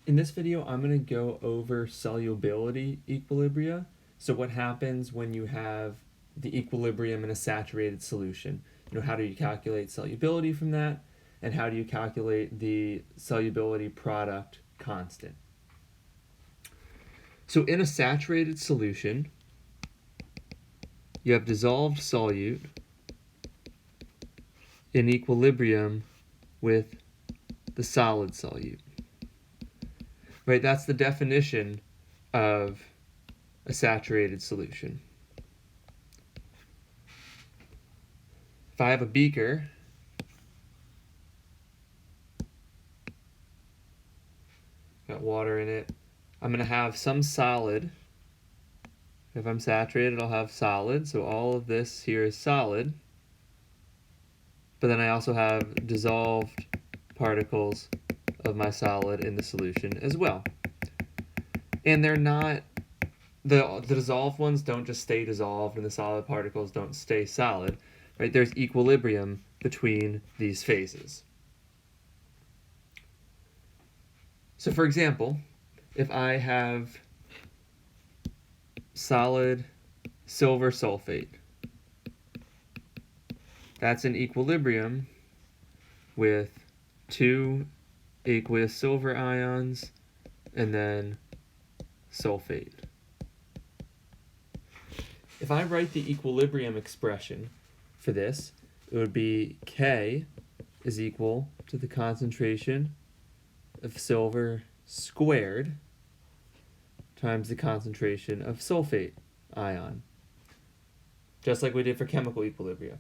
In this video, I'm going to go over solubility equilibria. So what happens when you have the equilibrium in a saturated solution? How do you calculate solubility from that? And how do you calculate the solubility product constant? So in a saturated solution, you have dissolved solute in equilibrium with the solid solute. Right, that's the definition of a saturated solution. If I have a beaker, got water in it, I'm going to have some solid. If I'm saturated, I'll have solid, so all of this here is solid. But then I also have dissolved particles of my solid in the solution as well. And they're not, the dissolved ones don't just stay dissolved and the solid particles don't stay solid, right? There's equilibrium between these phases. So for example, if I have solid silver sulfate, that's in equilibrium with two aqueous silver ions and then sulfate. If I write the equilibrium expression for this, it would be K is equal to the concentration of silver squared times the concentration of sulfate ion, just like we did for chemical equilibria.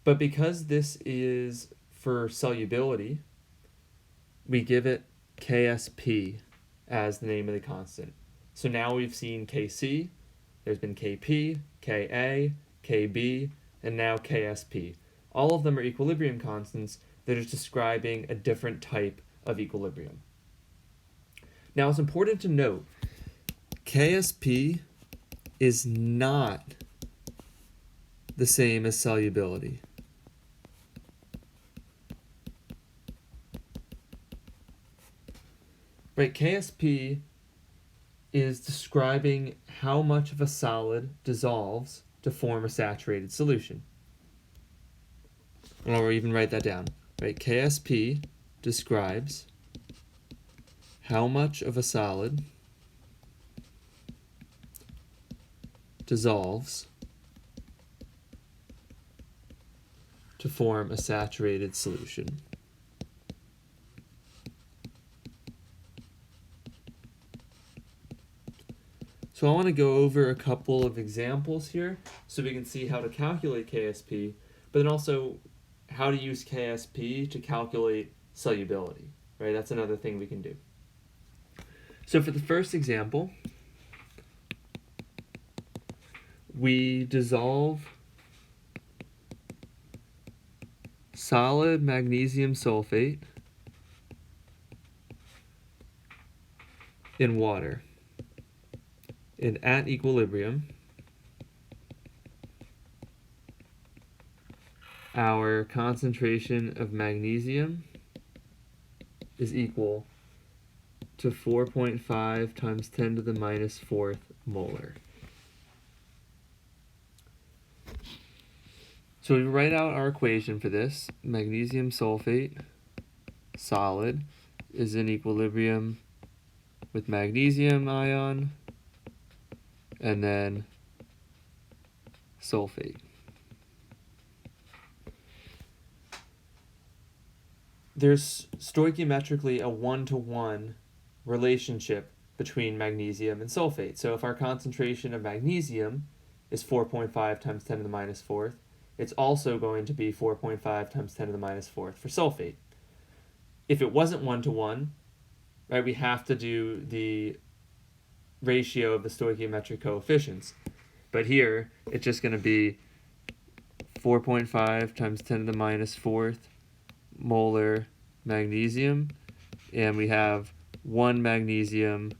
But because this is for solubility, we give it KSP as the name of the constant. So now we've seen KC, there's been KP, KA, KB, and now KSP. All of them are equilibrium constants that are describing a different type of equilibrium. Now it's important to note, KSP is not the same as solubility. Right, KSP is describing how much of a solid dissolves to form a saturated solution. And I'll even write that down. Right, KSP describes how much of a solid dissolves to form a saturated solution. So I want to go over a couple of examples here so we can see how to calculate KSP, but then also how to use KSP to calculate solubility, right? That's another thing we can do. So for the first example, we dissolve solid magnesium sulfate in water. And at equilibrium, our concentration of magnesium is equal to 4.5 times 10 to the minus 4th molar. So we write out our equation for this. Magnesium sulfate, solid, is in equilibrium with magnesium ion, and then sulfate. There's stoichiometrically a 1-to-1 relationship between magnesium and sulfate. So if our concentration of magnesium is 4.5 times 10 to the minus 4th, it's also going to be 4.5 times 10 to the minus 4th for sulfate. If it wasn't 1-to-1, right, we have to do the ratio of the stoichiometric coefficients. But here, it's just going to be 4.5 times 10 to the minus 4th molar magnesium, and we have 1 magnesium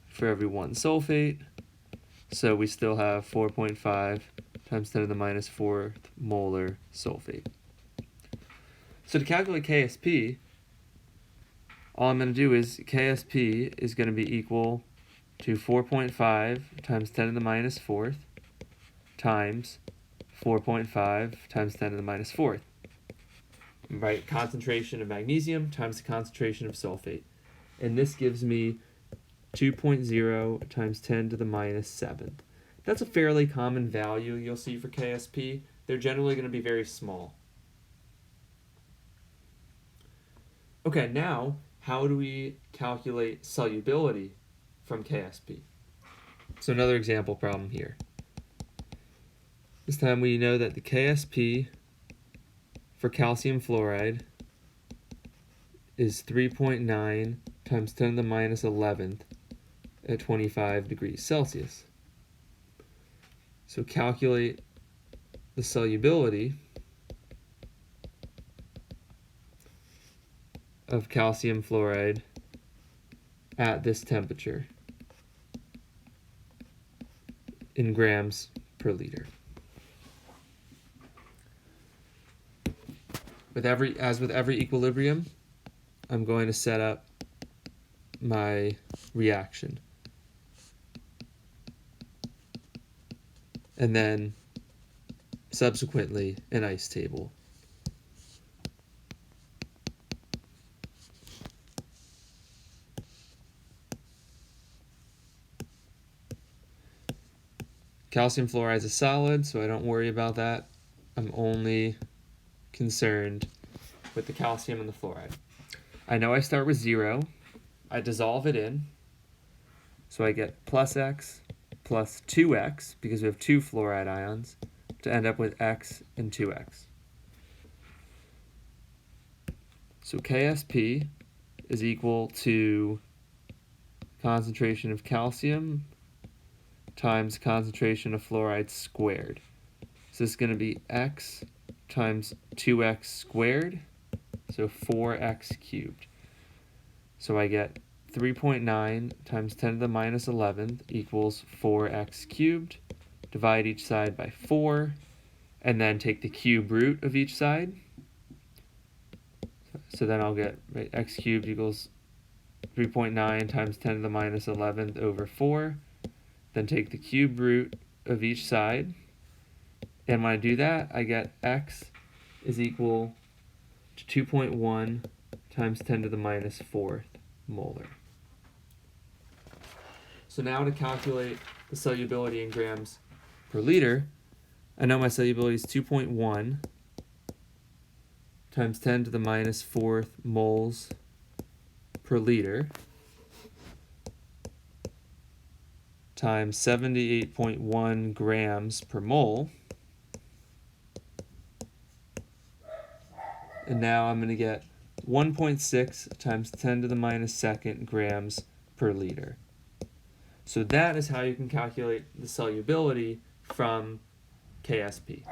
for every 1 sulfate, so we still have 4.5 times 10 to the minus 4th molar sulfate. So to calculate KSP, all I'm going to do is KSP is going to be equal to 4.5 times 10 to the minus fourth times 4.5 times 10 to the minus fourth. Right, concentration of magnesium times the concentration of sulfate. And this gives me 2.0 times 10 to the minus seventh. That's a fairly common value you'll see for KSP. They're generally going to be very small. Okay, now how do we calculate solubility from KSP? So another example problem here. This time we know that the KSP for calcium fluoride is 3.9 times 10 to the minus 11th at 25 degrees Celsius. So calculate the solubility of calcium fluoride at this temperature in grams per liter. As with every equilibrium, I'm going to set up my reaction. And then subsequently an ice table. Calcium fluoride is a solid, so I don't worry about that. I'm only concerned with the calcium and the fluoride. I know I start with 0. I dissolve it in. So I get plus x plus 2x, because we have 2 fluoride ions, to end up with x and 2x. So KSP is equal to concentration of calcium times concentration of fluoride squared. So this is going to be x times 2x squared, so 4x cubed. So I get 3.9 times 10 to the minus 11th equals 4x cubed. Divide each side by 4, and then take the cube root of each side. So then I'll get x cubed equals 3.9 times 10 to the minus 11th over 4. Then take the cube root of each side. And when I do that, I get x is equal to 2.1 times 10 to the minus 4th molar. So now to calculate the solubility in grams per liter, I know my solubility is 2.1 times 10 to the minus 4th moles per liter times 78.1 grams per mole. And now I'm going to get 1.6 times 10 to the minus second grams per liter. So that is how you can calculate the solubility from KSP.